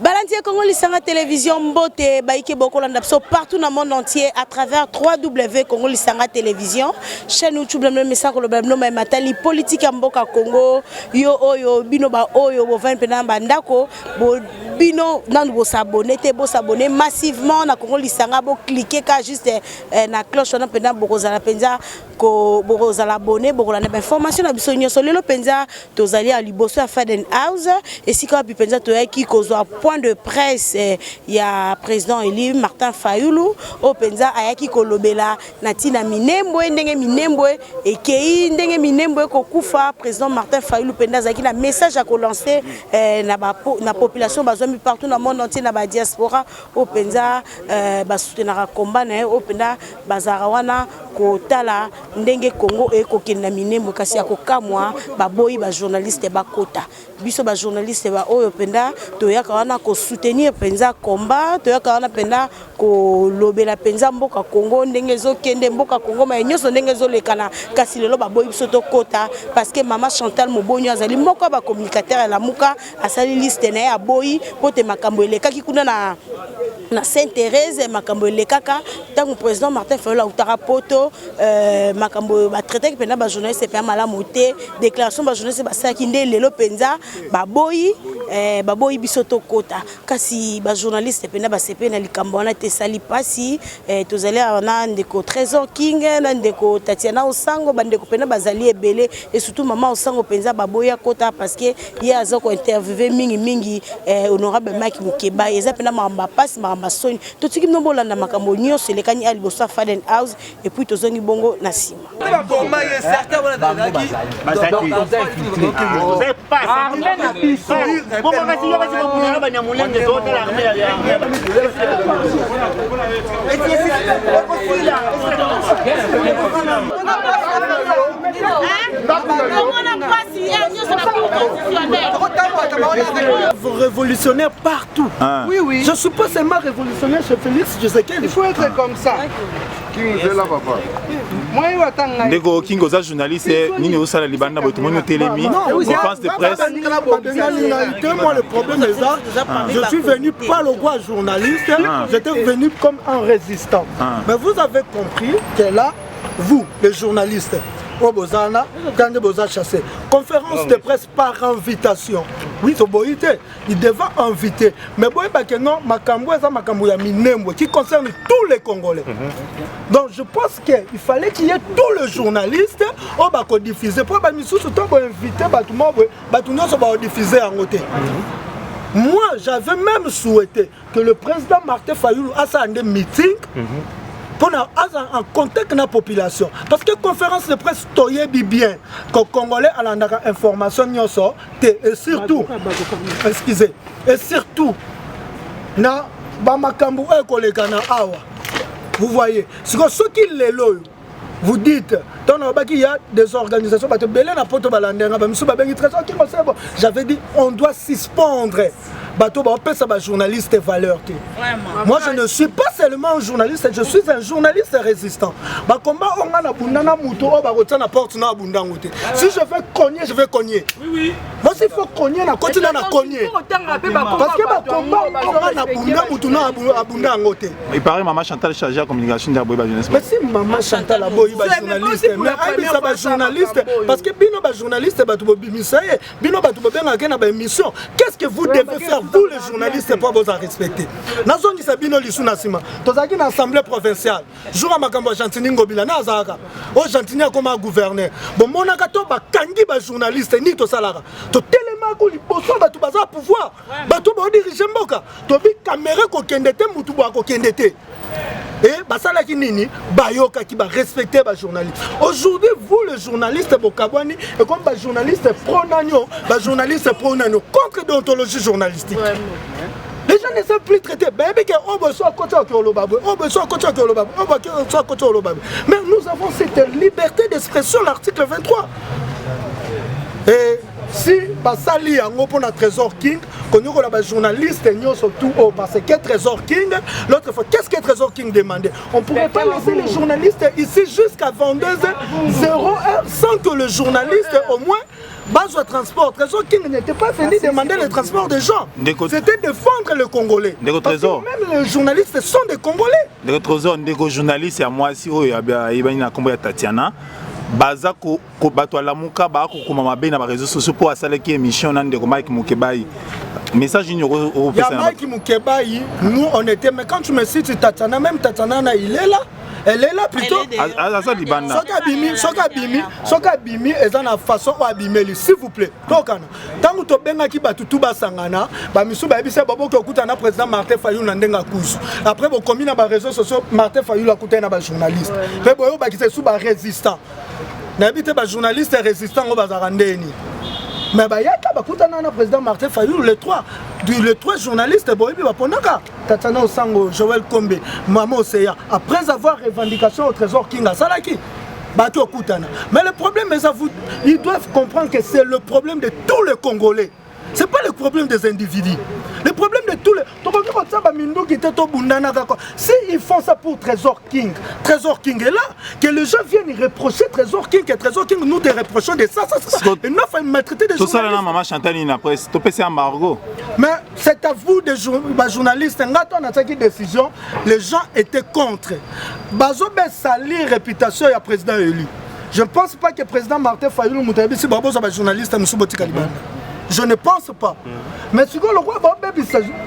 Balantier Congo Lisanga Télévision Mbote Baïke Bokolanda partout dans le monde entier à travers www Congo Lisanga Télévision chaîne YouTube le message le blabno matali politique mboka Congo yo oyo bino ba oyo bo 20 pena bandako bo bino nan bo s'abonner massivement na Congo Lisanga bo cliquer ka juste na cloche na pena bokozala penza ko bokozala abonné bokolanda information na biso nyonso lelo penza tozali a liboso ya Faden House et si ka pi penza to yaki kozwa point de presse il y a président élu Martin Fayulu au penza ayaki kolobela natina minembwe ndenge minembwe et kei ndenge minembwe ko kufa président Martin Fayulu penza zaki na message à ko lancer na population bazomi partout dans le monde entier na ba diaspora au penza ba soutenir combat na au penza bazara wana ko tala ndenge Congo e ko kenda minembwe kasi ya ko kamwa ba boyi ba journaliste ba kota biso ba journaliste ba oyo penza to yaka wana ko soutenir penza combat to yaka wana penza ko lobela penza mboka Congo ndenge zo kende mboka Congo ma nyoso ndenge zo lekana kasi lelo ba boyi biso to kota parce que maman Chantal Mobonyo azali moko ba communicateur la muka asali liste na ya boyi pote makambo elekaki kuna na Sainte-Thérèse makambo elekaka tango président Martin Fayulu utara poto makambo ba traité penza ba journaliste pe mala moté déclaration ba journaliste ba saki nde lelo penza ba boyi biso to kota kasi ba journaliste penza ba sepe na likambo wana te sali pasi tozali na ndeko Trésor King na ndeko Tatiana Osango bandeko penza bazali ebele et surtout maman Osango penza ba boya kota parce que ye azoko interviewer mingi honorable Mike Mukeba eza penza mamba pasi mamba soni to tiki nombolanda makambo nyonso lekani ali bosa Faden House et puis tozongi bongo na sima Révolutionnaire partout. Oui, oui. Je suis pas seulement révolutionnaire chez Félix Tshisekedi. Il faut être comme ça. Ndeko Kingo za journaliste nini osala libanda botumoni telemi conférence de presse. Moi le problème est ça. Je suis venu pas le roi journaliste, j'étais venu comme un résistant. Mais vous avez compris que là vous les journalistes Bozana, quand Boza chassé. Conférence de presse par invitation. Oui, il devait inviter. Mais non, qui concerne tous les Congolais. Donc je pense qu'il fallait qu'il y ait tous les journalistes qui diffuser. Pour inviter, diffuser en côté. Moi, j'avais même souhaité que le président Martin Fayulu fasse un meeting. Pour en contact avec la population. Parce que la conférence de presse, c'est bien que les Congolais ont l'information et surtout, excusez, et surtout, vous voyez, ce qui est là, vous dites, il y a des organisations, j'avais dit, on doit suspendre. Journaliste valeur. Moi je ne suis pas seulement un journaliste, je suis un journaliste résistant. Si je veux cogner, je vais cogner. Moi s'il faut cogner, je continue à cogner. Parce que il paraît maman Chantal chargée à communication de la jeunesse. Mais si maman Chantal a journaliste, mais un journaliste, parce que bino journaliste, qu'est-ce que vous devez faire? Vous les journalistes pour vous respecter. Dans zone Sabino Lissunasima, dans une assemblée provinciale, jour à Makambo Gentini Ngobila, Nazaka, au Gentini comme un gouverneur. Bon, mon agato, kangi ba journaliste, ni to salara. To tellement que les posons batu baza pouvoir, batu ba diriger mboka, to bi caméra ko kendete mutu ba ko kendete. Et basala ki nini bayoka ki ba respecter ba journaliste. Aujourd'hui vous les journalistes bokabwani et comme ba journaliste pronanyo, ba journaliste pronanyo contre déontologie journalistique. Les gens ne savent plus traiter. Mais nous avons cette liberté d'expression, l'article 23. Et si basali yango pour notre Trésor King, qu'on a la journaliste surtout parce que Trésor King, l'autre fois, qu'est-ce que Trésor King demandait? On ne pourrait pas laisser les journalistes ici jusqu'à 22h01 sans que le journaliste au moins base au transport. Trésor King n'était pas venu demander le transport des gens. C'était défendre le Congolais. Parce que même les journalistes sont des Congolais. Le Trésor, les journalistes, à moi aussi, il y a Tatiana. Baza ko bato la muka ba ko koma mabe na ba réseaux sociaux pour asala ki émission nan de Mike Mukebai. Message ni au personne. Mike Mukebai, nous on était, mais quand tu me cites Tatiana, même Tatiana il est là. Elle est là plutôt. Soka bimi est dans la façon où abîmer, s'il vous plaît. Donc tant que tu benga ki batu tuba sangana, ba misu ba ebisa babo ko kutana président Martin Fayulu na ndenga kusu. Après bo komi na ba réseaux sociaux Martin Fayulu a kutana ba journaliste. Mais boyo ba ki se sous ba résistant. Na bité ba journaliste résistant au bazara ndeni. Mais bah, il y a le président Martin Fayulu, les trois journalistes, Tatiana Osango, Joël Kombe, Maman Oseya, après avoir revendication au Trésor King à Salaki. Mais le problème, ils doivent comprendre que c'est le problème de tous les Congolais. Ce n'est pas le problème des individus. Le problème de tous les... Si ils font ça pour Trésor King est là, que les gens viennent reprocher Trésor King, que Trésor King nous reprochons de ça. Et nous, il faut maltraiter des journalistes. Tout ça, maman Chantal, il a presse. Tu peux faire embargo. Mais c'est à vous, des journalistes, quand on a pris une décision, les gens étaient contre. Bazobe sali réputation et président élu. Je ne pense pas que le président Martin Fayulu Moutabi, si Babo est journaliste, M. Boti Kalibanda. Je ne pense pas. Mais si le roi a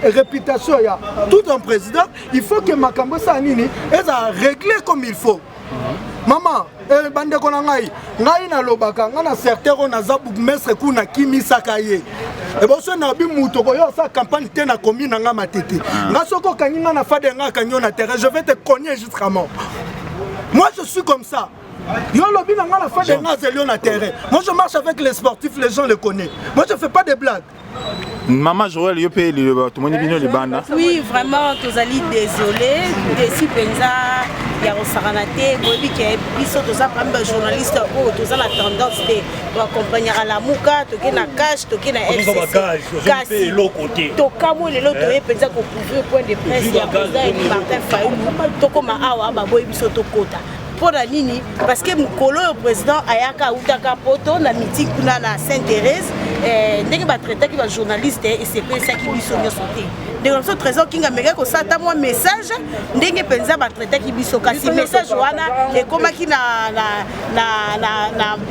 réputation, il y a tout un président, il faut que Makambo Sanini ait à régler comme il faut. Maman, bande konangai, ngai na lobaka, ngana certains na zabu mestre kuna kimi sakaye. Et bon ça na bi muto ko yo sa campagne te na commune nga matete. Nga soko kanina na fade nga kanyo na terrain, je vais te cogner jusqu'à mort. Moi je suis comme ça. Moi je marche avec les sportifs, les gens le connaissent. Moi je ne fais pas de blagues. Maman Joël, tout le monde est venu. Oui, vraiment, tous allés désolé. Déçu, Penza, il y a Rosaranate, Bobi qui est biso, tous les journalistes, tous la tendance de accompagner à la Mouka, tout na cash, tout na FCC. Tout comme les autres, Penza qu'on pouvait point de presse, il y a Penza Martin Fayulu, tout comme Awa, Bobi biso, tout kota. Pour la Nini, parce que mon collègue président Ayaka Outaka Poto, na meeting na Sainte-Thérèse, dès que va traiter qui va journaliste et c'est pas ça qui lui sont sauté. Donc ce Trésor King America ko sata moi message, dès que penza va traiter qui lui sont kasi message wana et comment qui na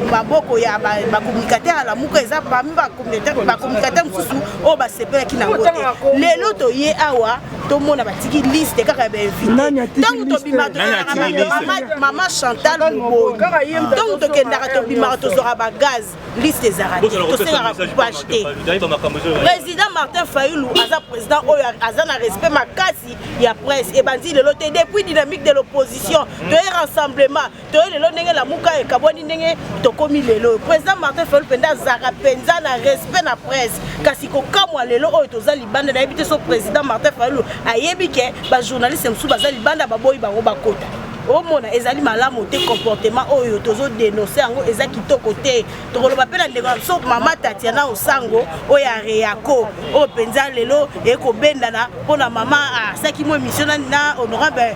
maboko ya ba communicateur à la muka eza parmi ba communicateur mususu o ba c'est pas qui na côté. Les loto yé awa tout le monde a battu liste kaka ba invité. Donc to bima Maman Chantal Mouboy. Donc to kendara to bima to zora ba gaz liste des arabes. To sera pas acheter. Président Martin Fayulu aza président oyo aza na respect makasi ya presse et bandi le loté depuis dynamique de l'opposition de rassemblement to le lo ndenge la muka e kaboni ndenge to komi lelo président Martin Fayulu penda zara penza na respect na presse kasi ko kamwa lelo oyo to za libanda na yebite so président Martin Fayulu ayebi ke ba journaliste msu baza libanda baboyi bango bakota au monde ezali malamu te comportement oyo tozo dénoncer yango eza kitoko te tokoloba pe na ndeko so mama Tatiana Osango oya Reako o penza lelo eko bendana pona mama saki mo émission na honorable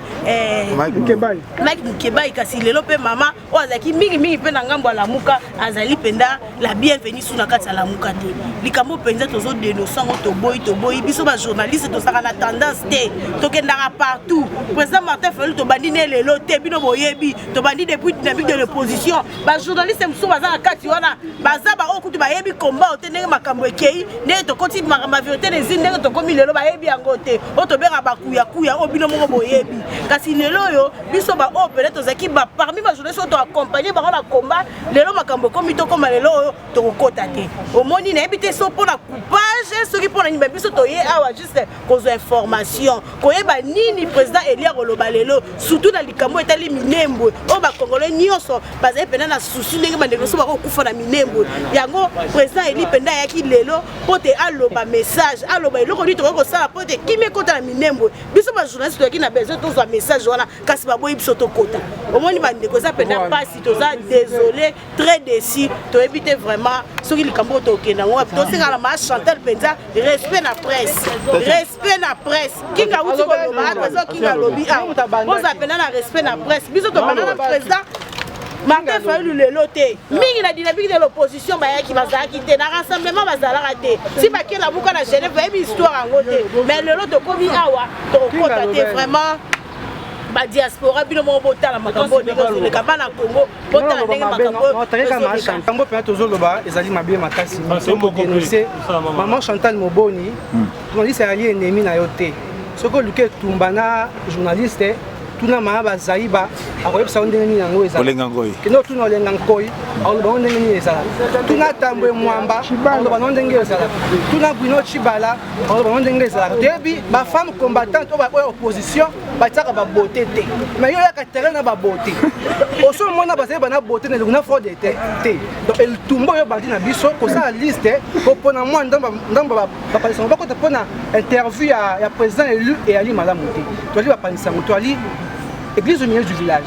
Mike Mukebai kasi lelo pe mama o azaki mingi pe na ngambo la muka azali penda la bienvenue suna kati la muka te likambo penza tozo dénoncer yango to boy biso ba journaliste to saka na tendance te tokendaka partout président Martin Fayulu to bandine lelo Tebino boyebi to bandi depuis dynamique de l'opposition ba journaliste mso baza kati wana baza ba okutu bayebi combat otene makambo ekei ne to koti ma vérité les ndenge to komi lelo bayebi yango te o to bera bakuya obino moko boyebi kasi lelo yo biso ba o peut-être zaki ba parmi ba journaliste to accompagner ba na combat lelo makambo komi to koma lelo to kokota te o moni na ebite so pona coupage soki pona nyimba biso to ye awa juste cause information koyeba nini président Elia Roloba lelo surtout na likambo etali minembwe o ba congolais nyonso bazali pena na souci ndenge bandeko so bakokufa na minembwe yango président Eli penda yaki lelo pote aloba message aloba eloko nini tokosala pote kimi ekota na minembwe biso ba journaliste toyaki na besoin tozwa message wana kasi baboyi biso tokota omoni bandeko eza penda pasi toza désolé très déçu toyebi te vraiment soki likambo tokenda ngo tosengala ma Chantal penza respect na presse kinga uti koloba azo kinga lobi boza pena na respect na presse biso to bana na président Martin Fayulu lelo te mingi na dynamique de l'opposition bayaki bazalaki te na rassemblement bazalaka te si bakela buka na Genève bayebi histoire yango te mais lelo tokomi awa tokota te vraiment ba diaspora bino mo botala makambo ndenge le kabana Congo botala ndenge makambo tanga Chantal pe tozoloba ezali mabe makasi ko dénoncer maman Chantal Moboni journaliste ali ennemi na yo te soko luke tumbana journaliste tuna mahaba zaiba akoyebisa ndenge nini yango ezala olenga ngoi kino tuna olenga ngoi aloba ndenge nini ezala tuna tambwe mwamba aloba ndenge ezala tuna bwino chibala aloba ndenge ezala debi ba femme combattante ba opposition bataka ba beauté te mais yo yaka terrain na ba beauté oso mona bazali bana beauté na luna fort de te donc el tumbo yo bandi na biso ko sa liste ko pona moi ndamba ba palisa ba ko te pona interview ya président élu et Ali Malamu te to ali ba palisa to ali église au milieu du village.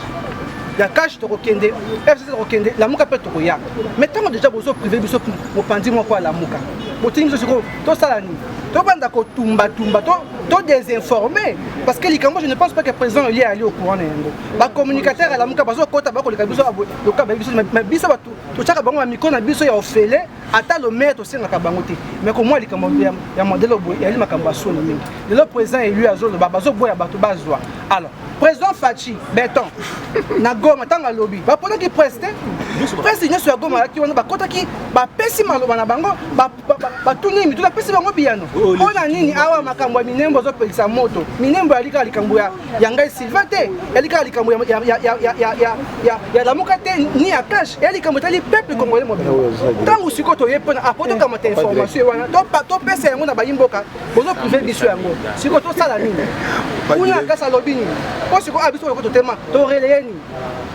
Il y a cash de Rokende, FCC de Rokende, la Mouka peut te regarder. Mais tant que déjà vous avez privé, vous avez pensé quoi la Mouka. Vous avez dit tout ça la nuit. Tout le monde a tumba, tout désinformé. Parce que je ne pense pas que le président est allé au courant. Les communicateurs à la Mouka, parce que le cas mais biso tout ça bango miko na biso ya ofele ata le maire to senga kabangote mais ko moi likambo ya modèle boy ya limakambo solo mingi le président élu azolo bazo boya bato bazwa alors président Fachi Béton na Goma tanga lobby ba pona ki preste nyonso ya Goma ki wana bakota ki ba pesi maloba na bango ba tuni mitu ba pesi bango biano ona nini awa makambo ya minembo zo pelisa moto minembo alika likambo ya ngai Sylvate alika likambo ya la Mouka te ni ya cash likambo tali peuple congolais mobile tango siko to yepona apoto kama te information wana to pesa yango na bayimboka bozo privé biso yango siko to sala nini una kasa lobby nini siko abiso ko to tema to releyeni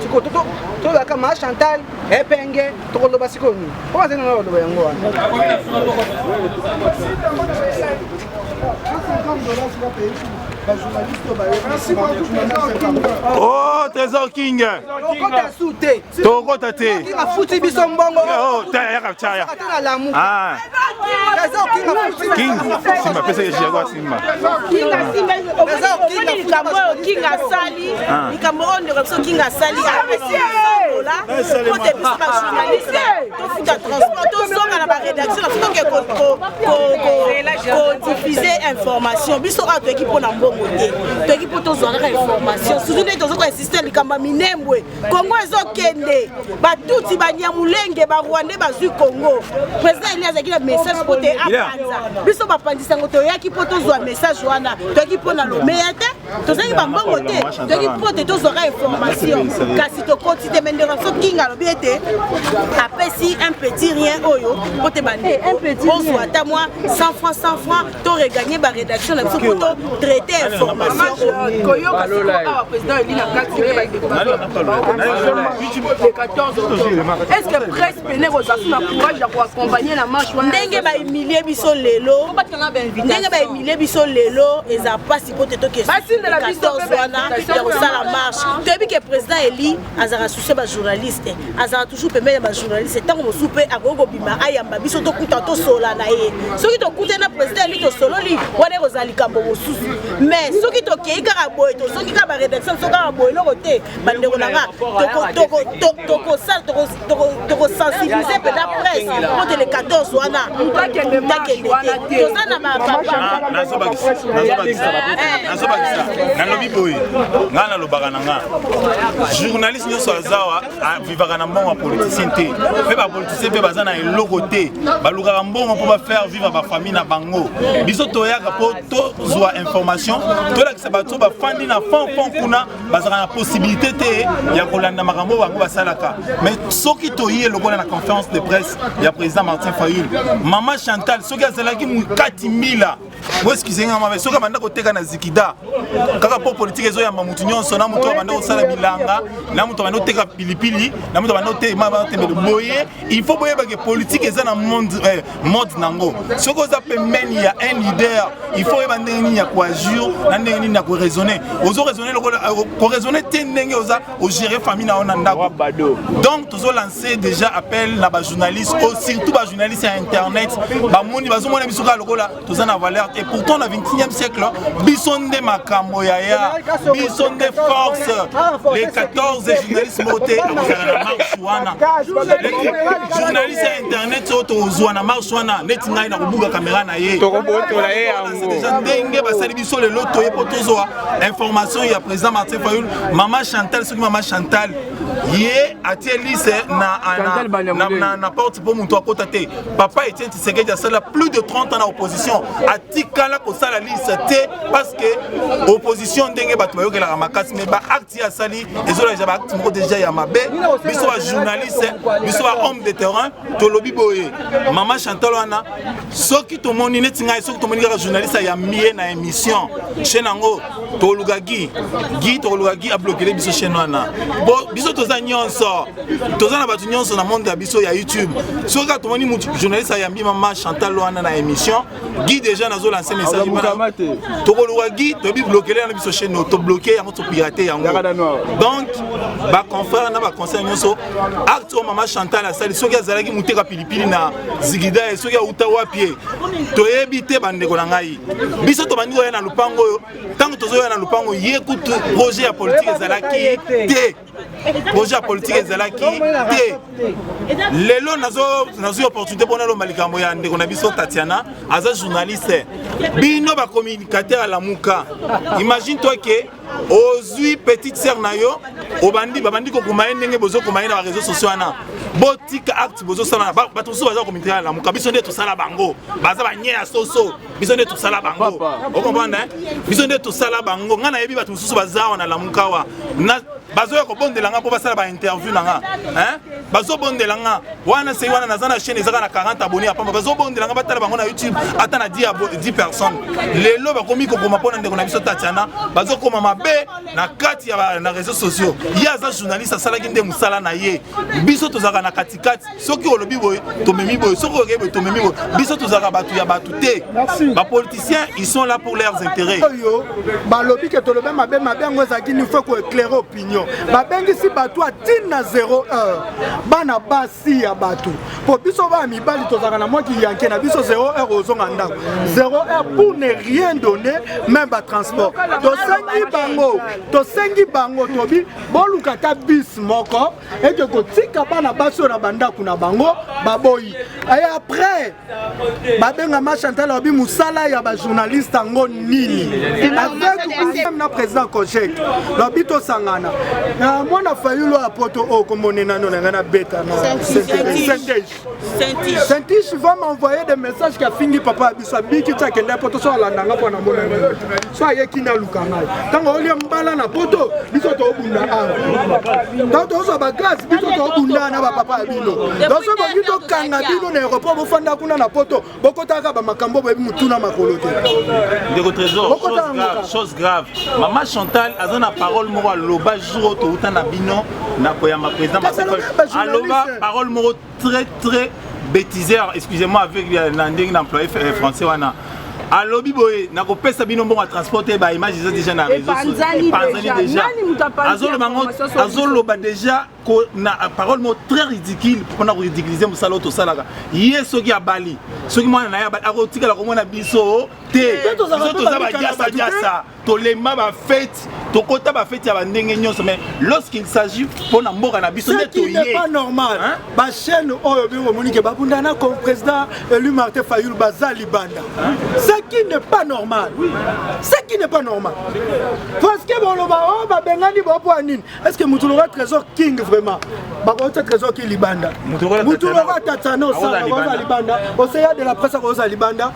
siko to la kama Chantal epenge to ko loba siko nini o azena na loba yango wana oh Trésor King tokota te afuti biso mbongo oh tayaka chaya ah King simba pesa ya jago simba King asali likambo ondo so King asali là côté biso ba journaliste to futa transport to songa na ba rédaction to ke ko diffuser information biso a to équipe na mbongo te to équipe to zonga information surtout ne to zo ko insister likamba minembwe Congo ezokende batuti banyamulenge ba Rwanda bazui Congo président Elias aki na message pote apanza biso ba pandisa ngo to yaki poto zo message wana to équipe na lomeya te to zaki ba mbongo te to équipe pote to zonga information kasi to quantité menderaso kinga lobiete apesi un petit rien oyo pote bande un petit bonsoir à moi 100 francs to regagner ba rédaction na biso poto traiter information koyo kasi président Eli na est-ce que presse peine rozasi na courage ya ko accompagner la marche ndenge ba humilier biso lelo ndenge ba humilier biso lelo eza pasi pote to question basinde biso wana ya kosala marche toyebi ke président Eli azara soucier ba journaliste azara toujours permettre ba journaliste tango mosupe akoko bima ayamba biso to kuta to sola na ye soki to kuta na président Eli to sololi wana kozali kambo mosusu mais soki to kei kaka boye to soki ka ba rédaction soki ka boye loko te bande ko nanga to sensibiliser pe la presse pour le 14 wana nalobi boye nga nalobaka na nga journaliste nyonso azawa avivaka na mbongo ya politicien te mpe bapoliticien mpe baza na eloko te balukaka mbongo mpo bafaire vivre bafamille na bango biso toyaka mpo tozwa information tolakisa bato bafandi na fond kuna bazalaka na possibilité te ya kolanda makambo bango basalaka mais soki toye lokola na conférence de presse ya président Martin Fayulu mama Chantal soki azalaki mukati mbila Vous excusez-moi, mais ce que banda koteka na zikida. Kaka po politique ezo ya mamutu nyonso na mutu banda kosala bilanga, na mutu banda koteka pilipili, na mutu banda koteka ba tembe boye. Il faut boye ba que politique eza na monde nango. Ce que ça peut mener il y a un leader, il faut y banda ni ya kwa jure, na ndenge ni na ko raisonner. Ozo raisonner ko raisonner tendenge oza o gérer famille na onanda. Donc tozo lancer déjà appel na ba journaliste, surtout ba journaliste à internet, ba moni bazo mona bisuka lokola toza na valeur. Et pourtant, au XXe siècle, Bisson de Makamoyaya, Bisson de Force, les 14 journalistes motés à Marchouana. Les journalistes à internet sont aux Zouana Marchouana, Netinga na Rubuga caméra na ye. C'est déjà dingue, parce que Bisson le loto et potozoa. Information, il y a président Martin Fayoul, Maman Chantal, ce que Maman Chantal, yé a Télisse na porte pour mon toit côté. Papa Etienne Tshisekedi a cela plus de 30 ans en opposition. Kala ko sala liste té parce que opposition ndenge bato bayo kela makasi mais ba acte ya sali ezola ja ba acte moko déjà ya mabe biso ba journaliste biso ba homme de terrain to lobi boye Maman Chantal wana soki to moni netinga soki to moni ka journaliste ya mie na émission chenango to lugagi to lugagi a bloquer biso chenwana bo biso to za nyonso to za na bato nyonso na monde ya biso ya YouTube soki to moni journaliste ya mie Maman Chantal wana na émission Guy déjà nazo lancer message to koluwa Guy to bi bloquer na biso chaîne to bloquer yango to pirater yango donc ba confrère na ba conseil nyonso acte o Maman Chantal la sali soki azalaki muteka pilipili na zigida soki ya utawa pied to ebite bandeko na ngai biso to bandiko ya na lupango tango tozo ya na lupango yekutu projet ya politique ezalaki te projet ya politique ezalaki te lelo nazo opportunité pour na lo malikambo ya ndeko na biso Tatiana aza journaliste bino ba communicateur à la muka imagine toi que ozui petite sœur na yo obandi babandi ko kumaye ndenge bozo kumaye na réseaux sociaux na botika acte bozo sala bato so baza communicateur à la muka biso nde to sala bango baza ba nye ya soso biso nde to sala bango o comprendre biso nde to sala bango ngana yebi bato so baza na la muka wa na bazo ko bondelanga po basala ba interview nanga bazo bondelanga wana sei wana nazana chaîne ezaka na 40 abonnés apamba bazo bondelanga batala bango na YouTube ata na 10 personnes lelo bakomi ko koma pona ndeko na biso Tatiana bazo koma mabe na kati ya na réseaux sociaux yaza journaliste asala ki nde musala na ye biso tozaka na katikati soki olobi boy to memi boy soki okebe to memi boy biso tozaka batu ya batu te ba politiciens ils sont là pour leurs intérêts ba lobi ke to lobe mabe ngozaki il faut ko éclairer opinion ba bengi si batu a tina 0 heure bana basi ya batu po biso ba mibali tozaka na moki yanke na biso 0 heure ozonga ndako 0 heure pour ne rien donner même ba transport to sengi bango tobi boluka ta bis moko et que kotika bana baso na banda kuna bango baboyi et après babenga Maman Chantal obi musala ya ba journaliste ngo nini avec na président Kojek lobi to sangana mwana Fayulu a poto o komonena no na beta na Saint-Ish va m'envoyer des messages qu'a fini papa biso biki ta kenda poto so la ndanga pona mona so ayeki na lukanga tango oli mbala na poto biso to bunda donc to so ba gas biso to bunda na ba papa bino donc so ba bito kanga bino na aéroport bo fanda kuna na poto bokotaka ba makambo ba mutuna makolo te ndeko trésor chose grave Maman Chantal azana parole moko loba jour to utana bino na koyama président aloba parole moko très bêtiseur excusez-moi avec l'ending d'employé français wana alobi boye na kopesa bino mbongo à transporter ba image déjà na réseaux sociaux panzani déjà azoloba déjà na parole mo très ridicule pour na ridiculiser musala to salaka yeso ki abali soki mwana na ya akotika la komona biso te biso to za ba jasa to lema ba fête to kota ba fête ya ba ndenge nyonso mais lorsqu'il s'agit pour na mboka na biso neto yé c'est pas normal ba chaîne oyo bi Monique babundana comme président élu Martin Fayoul bazali banda ce qui n'est pas normal ce qui n'est pas normal parce que bon lo ba o ba bengani bo po anine est-ce que mutulora trésor king vraiment ba ko trésor ki libanda mutulora tatano sa ko libanda Oseya de la presse ko za libanda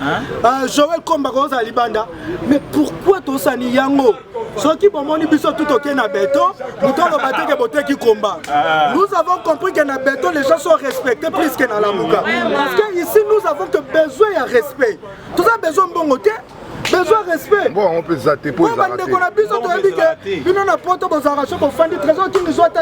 Joël Komba ko za libanda mais pourquoi to sani yango Ceux qui vont moni biso tout ok na béton, nous avons battu boté qui combat. Nous avons compris que na béton les gens sont respectés plus que dans la Mouka. Parce que ici nous avons que besoin de respect. Tout ça besoin de bon côté. Besoin de respect. Bon, on peut s'arrêter pour les arrêter. On a besoin de respect. On a besoin de respect.